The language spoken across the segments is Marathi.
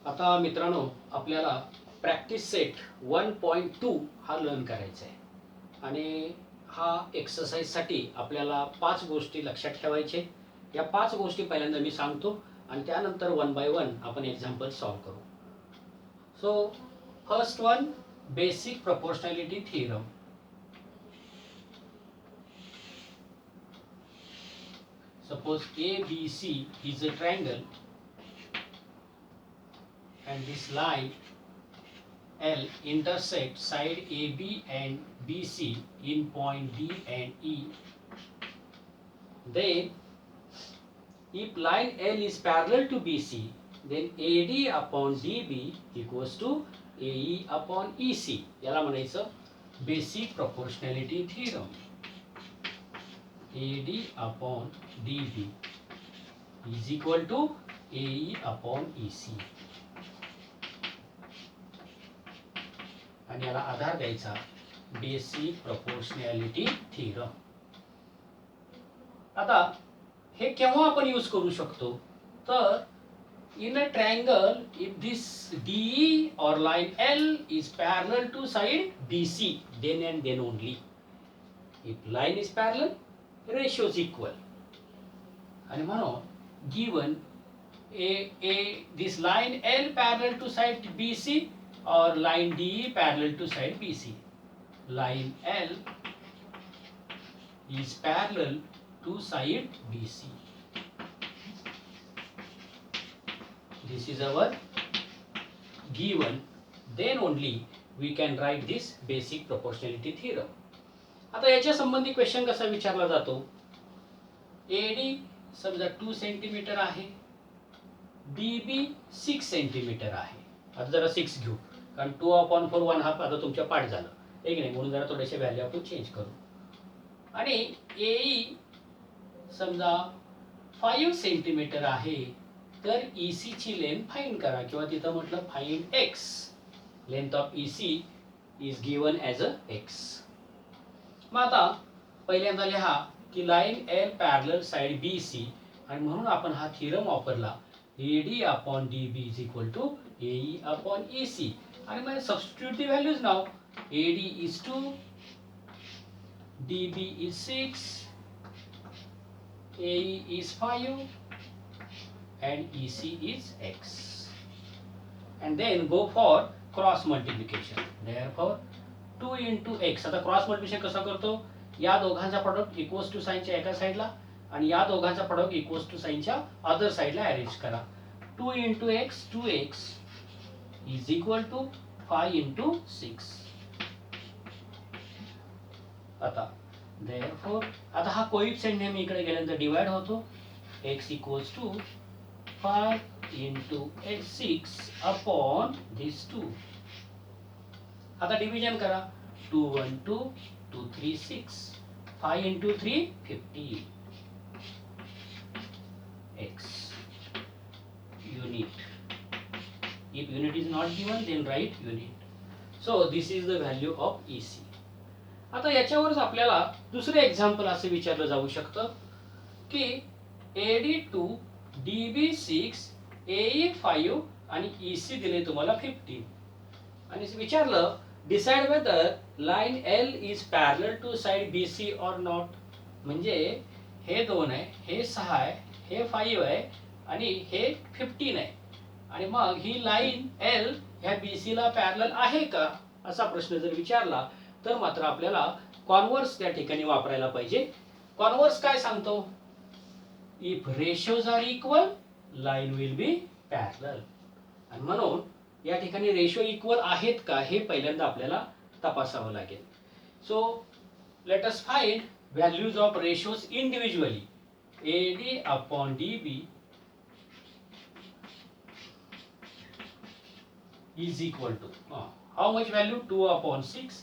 आता मित्रांनो आपल्याला प्रॅक्टिस सेट 1.2 हा लर्न करायचा आहे आणि हा एक्सरसाइजसाठी आपल्याला 5 गोष्टी लक्षात ठेवायचे. या 5 गोष्टी पहिल्यांदा मी सांगतो आणि त्यानंतर वन बाय वन आपण एक्झाम्पल सॉल्व करू. So first one, basic proportionality theorem. Suppose ABC is a triangle and this line L intersects side AB and BC in point D and E. Then if line L is parallel to BC, then AD upon DB equals to AE upon EC. याला म्हणायचं basic proportionality theorem. AD upon DB is equal to AE upon EC. आणि याला आधार द्यायचा बेसिक प्रोपोर्शनॅलिटी थिअरम. आता हे केव्हा आपण यूज करू शकतो तर in a triangle if this DE or line L is parallel to side BC, then and then only. If line is parallel, ratio is equal. आणि म्हणून given this line L parallel to side BC or line DE parallel to side BC. Line L is parallel to side BC. This is our given. Then only we can write this basic proportionality theorem. आता याच्या संबंधी क्वेश्चन कसा विचारला जातो. एडी समजा 2 सेंटीमीटर आहे, डीबी 6 सेंटीमीटर आहे. आता जरा 6 घेऊ कारण 2/4 1 हाफ आता तुमच्या पाठ झालं एक नाही, म्हणून जरा थोडेसे व्हॅल्यू आपण चेंज करू. आणि एई समजा 5 सेंटीमीटर आहे तर EC ची लेंथ फाइंड करा किंवा तिथं म्हटलं find x. Length of EC is given as a x. मग आता पहिल्यांदा लिहा की line L parallel side BC आणि म्हणून आपण हा थिअरम वापरला AD upon DB is equal to AE upon EC. आणि मग substitute the values now. AD is 2, DB is 6, AE is 5 and EC is x. And then go for cross multiplication. Therefore 2 into x. आता क्रॉस मल्टिप्लिकेशन कसं करतो, या दोघांचा प्रोडक्ट इक्वल्स टू साइनच्या एका साइडला आणि या दोघांचा प्रोडक्ट इक्वल्स टू साइनच्या अदर साइडला अरेंज करा. 2 into x 2x is equal to 5 into 6. आता therefore आता हा कोइफिशिएंट नेहमी इकडे गेल्यानंतर डिवाइड होतो. x equals to 5 into 6 upon this 2. आता डिव्हिजन करा. 2 1 2 2 3 6 5 into 3 50 x unit. If unit is not given then write unit. So this is the value of EC. आता याच्यावरच आपल्याला दुसरे एक्झाम्पल असे विचारलं जाऊ शकतं की AD2 DB6 AE5 आणि EC दिले तुम्हाला 15 आणि विचारलं decide whether line L is parallel to side BC or not. म्हणजे हे 2 आहे, हे 6 आहे, हे 5 आहे आणि हे 15 आहे आणि मग ही लाइन L ह्या BC ला पॅरलल आहे का असा प्रश्न जर विचारला तर मात्र आपल्याला कॉन्व्हर्स त्या ठिकाणी वापरायला पाहिजे. कॉन्व्हर्स काय सांगतो, if ratios are equal line will be parallel. आणि म्हणून या ठिकाणी रेशो इक्वल आहेत का हे पहिल्यांदा आपल्याला तपासावं लागेल. So let us find values of ratios individually. AD upon DB is equal to how much value, 2/6,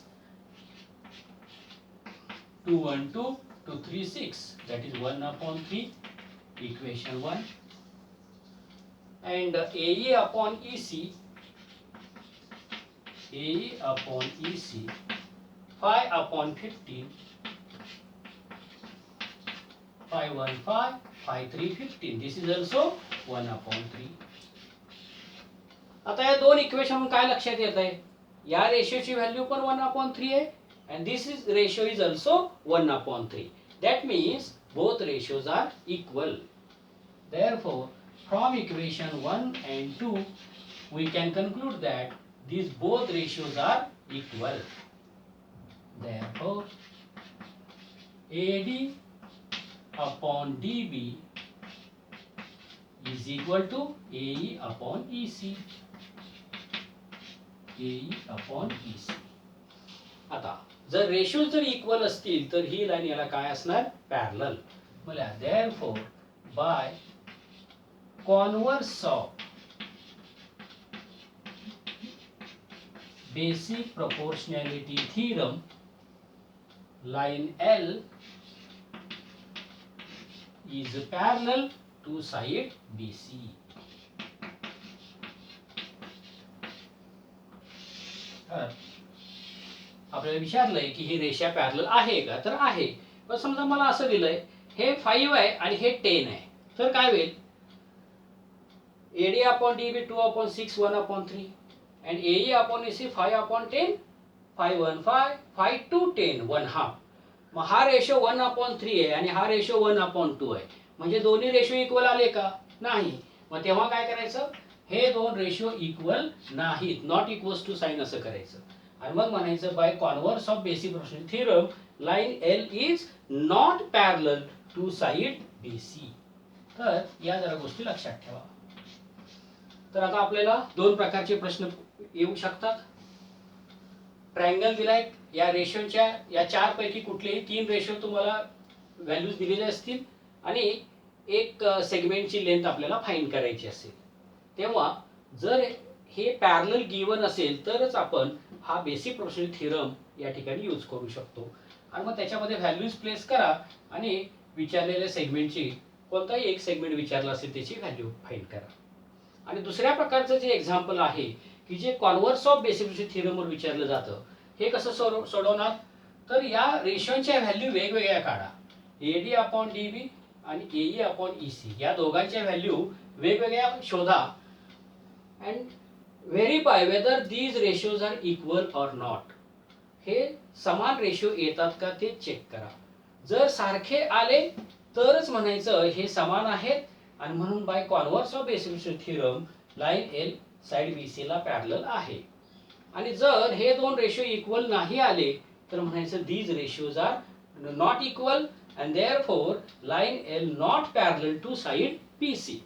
2 1 2 2 3 6, that is 1/3, equation 1. And AE upon EC 5/15, 5 1 5 5 3 15. This is also 1/3. आता या दोन इक्वेशन काय लक्षात येत आहे, या रेशोची व्हॅल्यू पण 1/3 आहे and this is ratio is also 1/3. That means both ratios are equal. Therefore, from equation 1 and 2, we can conclude that these both ratios are equal. Therefore, AD upon DB is equal to AE upon EC. AE upon EC. आता जर रेशो जर इक्वल असतील तर ही लाईन याला काय असणार, पॅरलल. मला therefore by converse of basic proportionality theorem, line L is parallel to side BC. आपल्याला विचारलंय की ही रेषा पॅरलल आहे का, तर आहे. पण समजा मला असं दिलंय हे 5 आहे आणि हे 10 आहे, तर काय होईल, AD upon DB 2/6 1/3 and AE upon EC 5/10 5 1 5 5 to 10 1/2. मग हा रेशो 1/3 आहे आणि हा रेशो 1/2 आहे, म्हणजे दोन्ही रेशो इक्वल आले का, नाही. मग तेव्हा काय करायचं, हे दोन रेशो इक्वल नाहीत, नॉट इक्वल्स टू साइन असं करायचं आणि मग म्हणायचं by converse of basic proportional theorem line L is not parallel to side BC. तर या जरा गोष्टी लक्षात ठेवा. तर आता आपल्याला दोन प्रकारचे प्रश्न येऊ शकतात. ट्रायंगल दिलाय, या रेशोच्या या चार पैकी कुठलेही 3 रेशो तुम्हाला व्हॅल्यूज दिलेले असतील आणि एक सेगमेंटची लेंथ आपल्याला फाइंड करायची असेल, तेव्हा जर हे पॅरलल गिवन असेल तरच आपण हा बेसिक प्रोपोर्शनल थिअरम या ठिकाणी यूज करू शकतो आणि मग त्याच्यामध्ये व्हॅल्यूज प्लेस करा आणि विचारलेल्या सेगमेंटची कोणताही एक सेगमेंट विचारला असेल त्याची व्हॅल्यू फाइंड करा. आणि दुसऱ्या प्रकारचं जे एक्झाम्पल आहे की जे कॉन्व्हर्स ऑफ बेसिक प्रोपोर्शनल थिअरमवर विचारलं जातं, हे कसं सोडवणार, तर या रेशोच्या व्हॅल्यू वेगवेगळ्या काढा, AD upon DB आणि AE upon EC या दोघांच्या व्हॅल्यू वेगवेगळ्या शोधा and verify whether these ratios are equal or not. हे समान रेशो येतात का ते चेक करा. जर सारखे आले तरच म्हणायचं हे समान आहेत आणि म्हणून by converse of basic proportional theorem line L side BC ला पॅरलल आहे. आणि जर हे दोन रेशो इक्वल नाही आले तर म्हणायचं these ratios are not equal and therefore line L not parallel to side BC.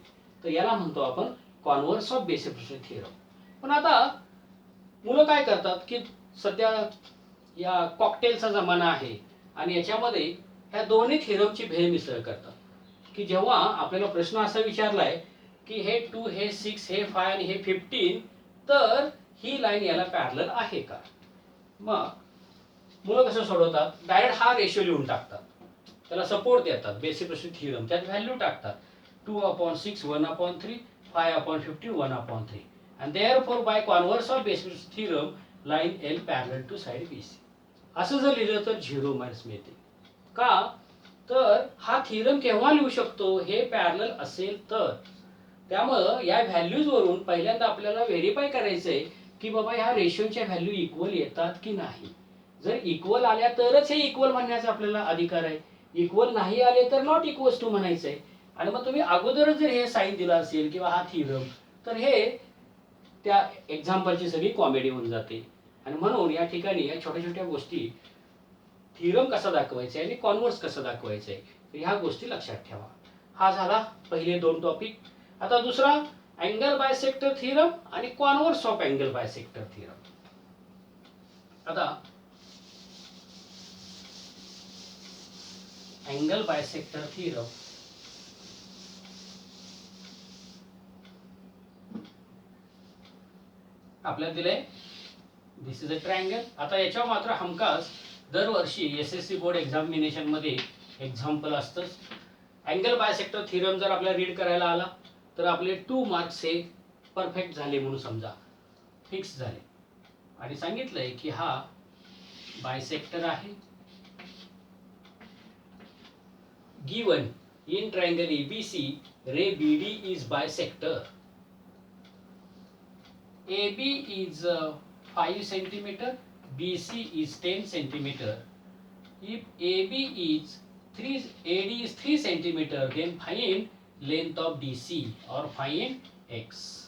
तर याला म्हणतो आपण converse of basic proportional theorem. पण आता मुलं काय करतात की सध्या या कॉकटेलचा जमाना आहे आणि याच्यामध्ये ह्या दोन्ही थिअरमची भेळमिसळ करतात की जेव्हा आपल्याला प्रश्न असा विचारलाय की हे 2 हे 6 हे 5 आणि हे 15 तर ही लाईन याला पॅरलल आहे का. मग मुलं कसं सोडवतात, डायरेक्ट हा रेशो लिहून टाकतात, त्याला सपोर्ट देतात बेसिक प्रोपोर्शनल थिअरम, त्यात व्हॅल्यू टाकतात 2/6 1/3 5/15 1/3 and therefore by converse of basic theorem line L parallel to side BC. असं जर लिहिलं तर 0 मार्क्स मिळते. का, तर हा थिअरम केव्हा लिहू शकतो, हे पॅरलल असेल तर. त्यामुळं या व्हॅल्यूज वरून पहिल्यांदा आपल्याला व्हेरीफाय करायचंय की बाबा ह्या रेशोच्या व्हॅल्यू इक्वल येतात की नाही. जर इक्वल आल्या तरच हे इक्वल म्हणण्याचा आपल्याला अधिकार आहे, इक्वल नाही आले तर नॉट इक्वल्स टू म्हणायचंय. आणि मग तुम्ही अगोदरच जर हे साइन दिला असेल किंवा हा थिअरम तर हे त्या एक्झाम्पलची सगळी कॉमेडी होऊन जाते. आणि म्हणून या ठिकाणी या छोट्या छोट्या गोष्टी थिअरम कसा दाखवायचा आणि कॉन्व्हर्स कसं दाखवायचं आहे ह्या गोष्टी लक्षात ठेवा. हा झाला पहिले दोन टॉपिक. आता दुसरा अँगल बायसेक्टर थिअरम आणि converse of angle bisector theorem. आता अँगल बायसेक्टर थिअरम आपल्याला दिलंय दिस इज अ ट्रायंगल. आता याच्यावर मात्र हमखास दरवर्षी SSC बोर्ड एक्झामिनेशन मध्ये एक्झाम्पल असतंच. अँगल बायसेक्टर थिअरम जर आपल्याला रीड करायला आला तर आपले 2 मार्क्स हे परफेक्ट झाले म्हणून समजा, फिक्स झाले. आणि सांगितलंय की हा बायसेक्टर आहे given in triangle ABC ray BD is bisector. AB is 5 centimeter, BC is 10 centimeter. If AB is 3, AD is 3 centimeter, then find length of DC or find X.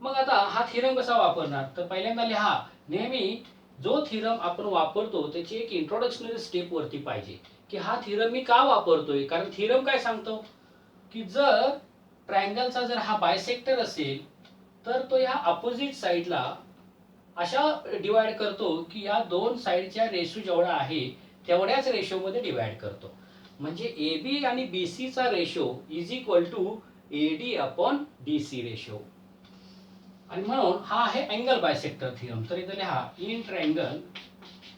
मग आता हा थिरम कसा वापरणार? तर पहिल्यांदा लिहा, नेहमी जो थिरम आपण वापरतो त्याची एक इंट्रोडक्शनरी स्टेप वरती पाहिजे की हा थिरम मी का वापरतोय. कारण थिरम काय सांगतो की जर ट्रायंगलचा जर हा बायसेक्टर असेल तर तो या अपोजिट साइडला अशा डिवाइड करतो की या दोन साइडच्या रेशो जेवढा आहे तेवढ्याच रेशोमध्ये डिवाइड करतो. म्हणजे AB आणि BC चा ratio is equal to AD upon DC ratio. आणि म्हणून हा आहे अँगल बायसेक्टर थिरम. तर इथे लिहा, in triangle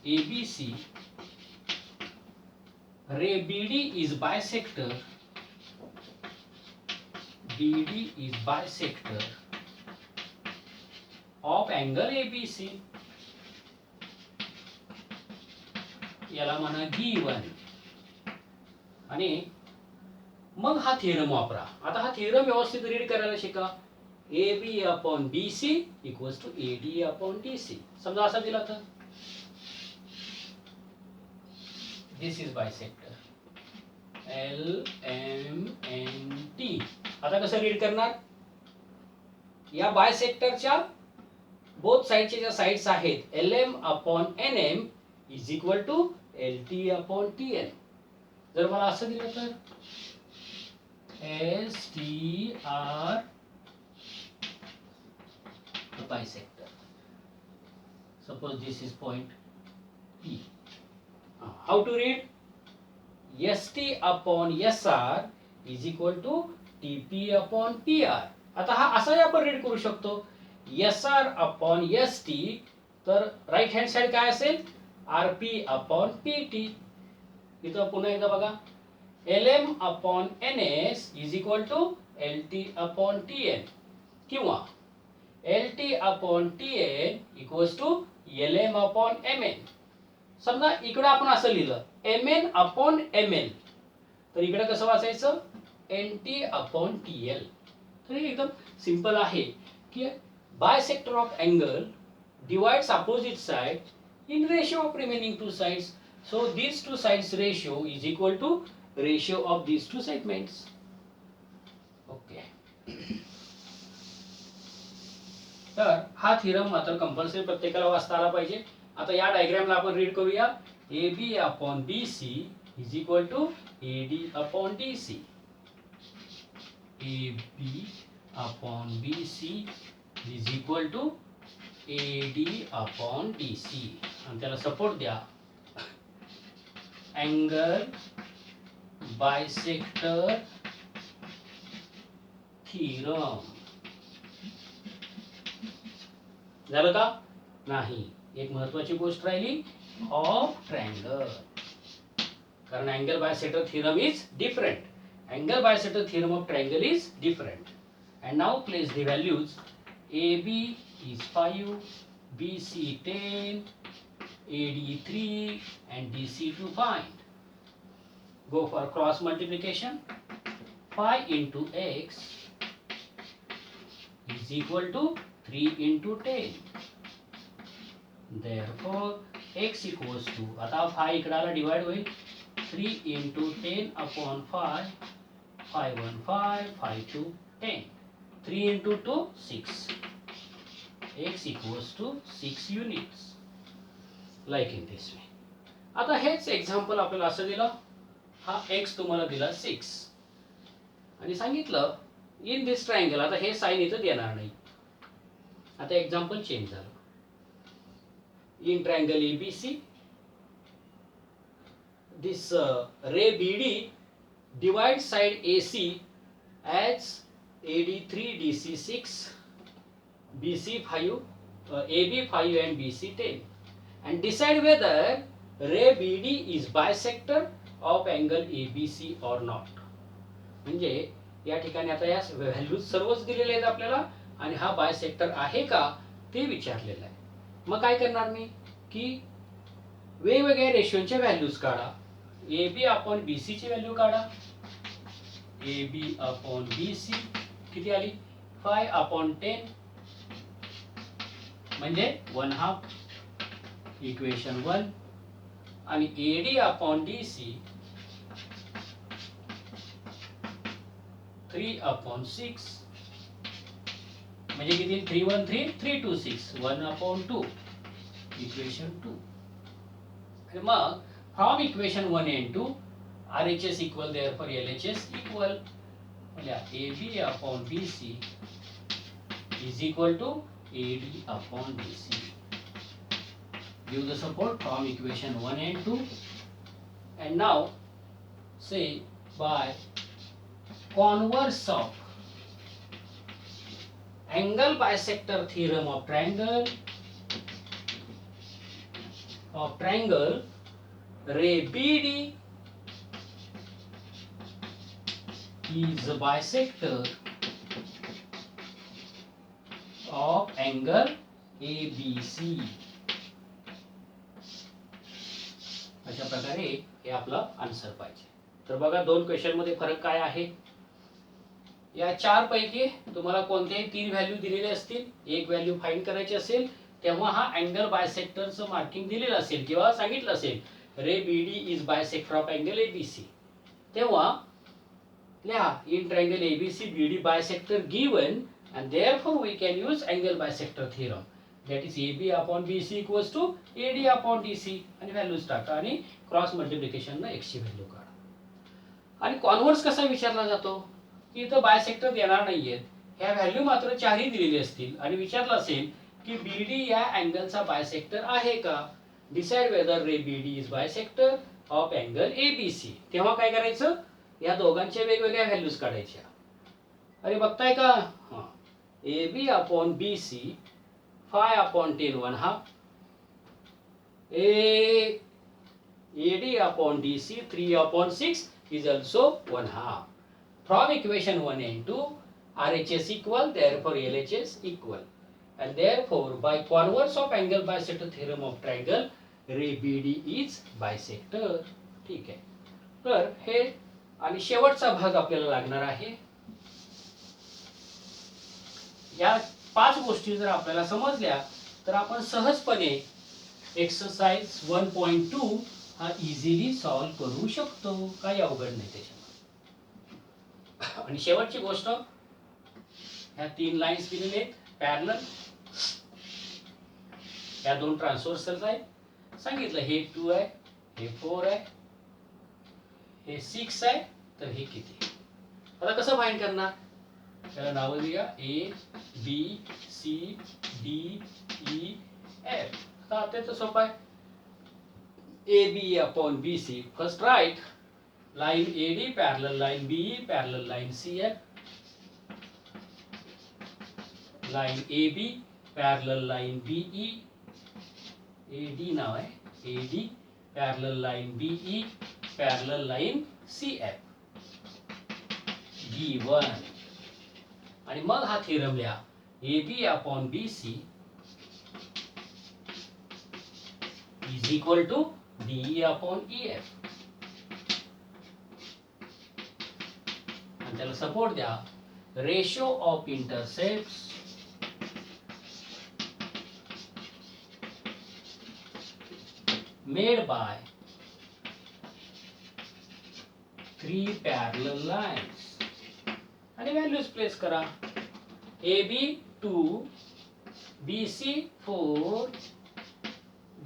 ABC ray BD is bisector, BD is bisector of angle ABC. याला म्हणा गिवन. आणि मग हा थिअरम वापरा. आता हा थिअरम व्यवस्थित रीड करायला शिका. AB upon BC equals to AD upon DC. समजा असा दिला तर दिस इज बायसेक्टर LMNT. आता कसं रीड करणार? या बायसेक्टरच्या बोथ साइडचे ज्या साइड्स आहेत LM upon NM is equal to LT upon TN. जर मला असं दिलं तर STR bisector. Suppose this is point P. How to read? ST upon SR is equal to TP upon PR. आता हा असाही आपण रीड करू शकतो. SR upon ST, तर राईट हँड साइड काय असेल? RP upon PT. इथं पुन्हा एकदा बघा, LM upon NS is equal to LT upon TN किंवा LT upon TN equals to LM upon MN. समजा इकडे आपण असं लिहिलं MN upon ML, तर इकडे कसं वाचायचं? NT upon TL. तर हे एकदम सिंपल आहे की bisector of angle divides opposite side in ratio of remaining two sides. So these two sides ratio is equal to ratio of these two segments. Okay. तर हा थिरम मात्र कंपल्सरी प्रत्येकाला वाचता आला पाहिजे. आता या डायग्रामला आपण रीड करूया. AB upon BC is equal to AD upon DC. AB upon BC is equal to AD upon DC. आणि त्याला सपोर्ट द्या अँगल बायसेक्टर थिरम. झालं का? नाही. एक महत्वाची गोष्ट राहिली, ऑफ ट्रायंगल. कारण angle bisector theorem is different. Angle bisector theorem of triangle is different. And now place the values. AB is 5, BC 10, AD 3 and DC to find. Go for cross multiplication. 5 into X is equal to 3 into 10. Therefore X equals to, आता 5 इकडाला डिवाइड होईल. 3 into 10 upon 5. 5 1 5, 5 2 10. 3 into 2 6. X equals to 6 units. Like in this way. आता हेच एक्झाम्पल आपल्याला असं दिलं. हा X तुम्हाला दिला 6 आणि सांगितलं इन दिस ट्रायंगल. आता हे साइन इथं देणार नाही. आता एक्झाम्पल चेंज झालं. In triangle ABC this ray BD divides side AC as AD 3 DC 6 BC 5 AB 5 and BC 10 and decide whether ray BD is bisector of angle ABC or not. म्हणजे या ठिकाणी आता या व्हॅल्यूज सर्वच दिलेले आहेत आपल्याला आणि हा बायसेक्टर आहे का ते विचारलेलं आहे. मग काय करणार मी की वेगवेगळ्या रेशोच्या व्हॅल्यूज काढा. AB अपॉन BC ची व्हॅल्यू काढा. AB अपॉन BC किती आली? 5 अपॉन 10 म्हणजे 1/2 इक्वेशन 1 आणि AD अपॉन DC 3/6 म्हणजे किती 313 326 1/2 इक्वेशन 2 आणि मग from equation 1 and 2 RHS equal therefore LHS equal म्हणजे AB upon BC is equal to AD upon DC. Give the support from equation 1 and 2 and now say by converse of angle bisector theorem of triangle ray BD is a bisector of angle ABC. अशा प्रकारे हे आपलं आन्सर पाहिजे. तर बघा दोन क्वेश्चन मध्ये फरक काय आहे. या चार पैकी तुम्हाला कोणत्याही 3 व्हॅल्यू दिलेले असतील, एक व्हॅल्यू फाइंड करायची असेल तेव्हा हा अँगल बायसेक्टरचं मार्किंग दिलेलं असेल किंवा सांगितलं असेल रे BD is bisector of angle ABC, तेव्हा लिहा in triangle ABC BD bisector given and therefore we can use angle bisector theorem, that is AB upon BC equals to AD upon DC आणि व्हॅल्यूज टाका आणि क्रॉस मल्टिप्लिकेशन ना x ची व्हॅल्यू काढा. आणि कॉन्व्हर्स कसा विचारला जातो की इथं बायसेक्टर देणार नाहीयेत, ह्या व्हॅल्यू मात्र चारही दिलेली असतील आणि विचारलं असेल की BD या अँगलचा बायसेक्टर आहे का, decide whether ray BD is bisector of angle ABC, तेव्हा काय करायचं या दोघांच्या वेगवेगळ्या व्हॅल्यूज काढायच्या. अरे बघताय का, हां AB upon BC 5 upon 10 1/2 AD upon DC 3 upon 6 is also 1/2. From equation 1 and 2 RHS equal therefore LHS equal and therefore by converse of angle bisector theorem of triangle ray BD is bisector. ठीक आहे. तर हे आणि शेवटचा भाग आपल्याला लागणार आहे. या 5 गोष्टी जर आपल्याला समजल्या तर आपण सहजपणे एक्सरसाइज 1.2 हा इझिली सॉल्व करू शकतो, काही अवघड नाही त्याच्यामध्ये. आणि शेवटची गोष्ट ह्या 3 लाईन्स दिलेल्या आहेत पॅरलल, या 2 ट्रान्सव्हर्सल आहेत, सांगितलं हे 2 आहे, हे 4 आहे, हे 6 आहे, तर हे किती. आता कसं फाइंड करणार, त्याला नाव दिया A B C D E F. आता अत्यंत सोपं आहे. AB upon BC first write line AD parallel line BE parallel line CF, line AB parallel line BE, AD नाव आहे AD parallel line BE parallel line CF given. आणि मग हा थेरम लिहा AB upon BC is equal to DE upon EF आणि त्याला सपोर्ट द्या ratio of intercepts made by 3 parallel lines आणि व्हॅल्यूज प्लेस करा. AB 2 BC 4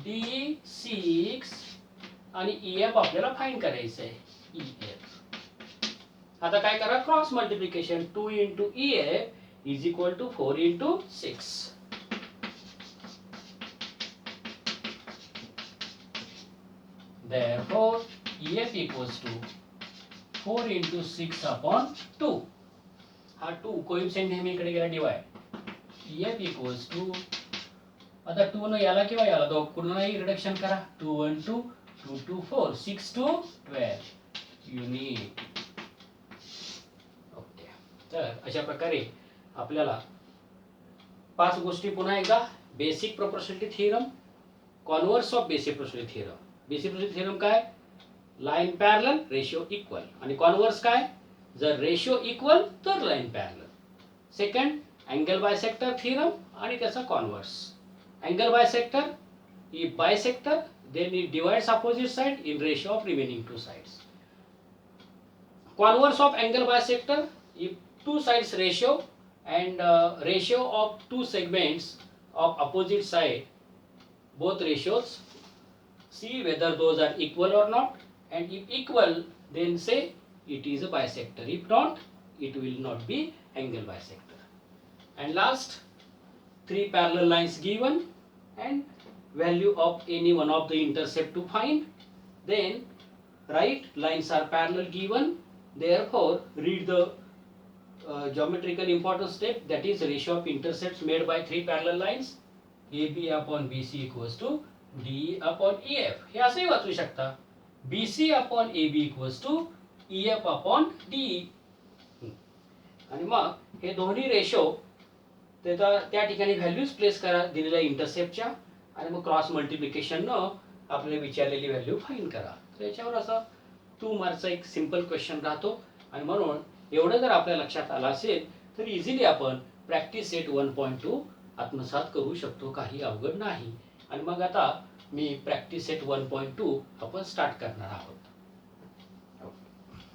DE 6 आणि EF आपल्याला फाइंड करायचं आहे EF. आता काय करा cross multiplication 2 into EF is equal to 4 into 6. Therefore EF equals to 4 into 6 upon 2. हा 2 कोइफिशिएंट नेहमी इकडे गेला डिवाइड. EF equals to आता 2 न याला किंवा याला दोघांनाही रिडक्शन करा. 2 1 2 2 2 4 6 2 12 युनिट. ओके. तर अशा प्रकारे आपल्याला 5 गोष्टी पुन्हा एकदा basic proportionality theorem, converse of basic proportionality theorem. Basic proportionality theorem काय, लाईन पॅरलल रेशिओ इक्वल, आणि कॉन्व्हर्स काय, जर रेशिओ इक्वल तर line parallel. Second angle bisector theorem आणि त्याचा converse. angle bisector. If bisector, then it divides opposite side in ratio of remaining two sides. Converse of angle bisector, if two sides ratio and ratio of two segments of opposite side, both ratios, see whether those are equal or not, and if equal, then say it is a bisector. If not, it will not be angle bisector. And last, three parallel lines given and value of any one of the intercept to find. Then write lines are parallel given, therefore read the geometrical important step, that is ratio of intercepts made by three parallel lines. AB upon BC equals to DE upon EF. हे असंही वाचू शकता. BC upon AB equals to EF upon DE. आणि मग हे दोन्ही रेशो त्या ठिकाणी व्हॅल्यूज प्लेस करा दिलेल्या इंटरसेप्टच्या, आणि मग क्रॉस मल्टिप्लिकेशन न आपल्याला विचारलेली व्हॅल्यू फाइंड करा. तर याच्यावर असा 2 मार्कचा एक सिंपल क्वेश्चन राहतो. आणि म्हणून एवढं जर आपल्या लक्षात आलं असेल तर इझिली आपण प्रॅक्टिस सेट 1.2 आत्मसात करू शकतो, काही अवघड नाही. आणि मग आता मी प्रॅक्टिस सेट 1.2 आपण स्टार्ट करणार आहोत.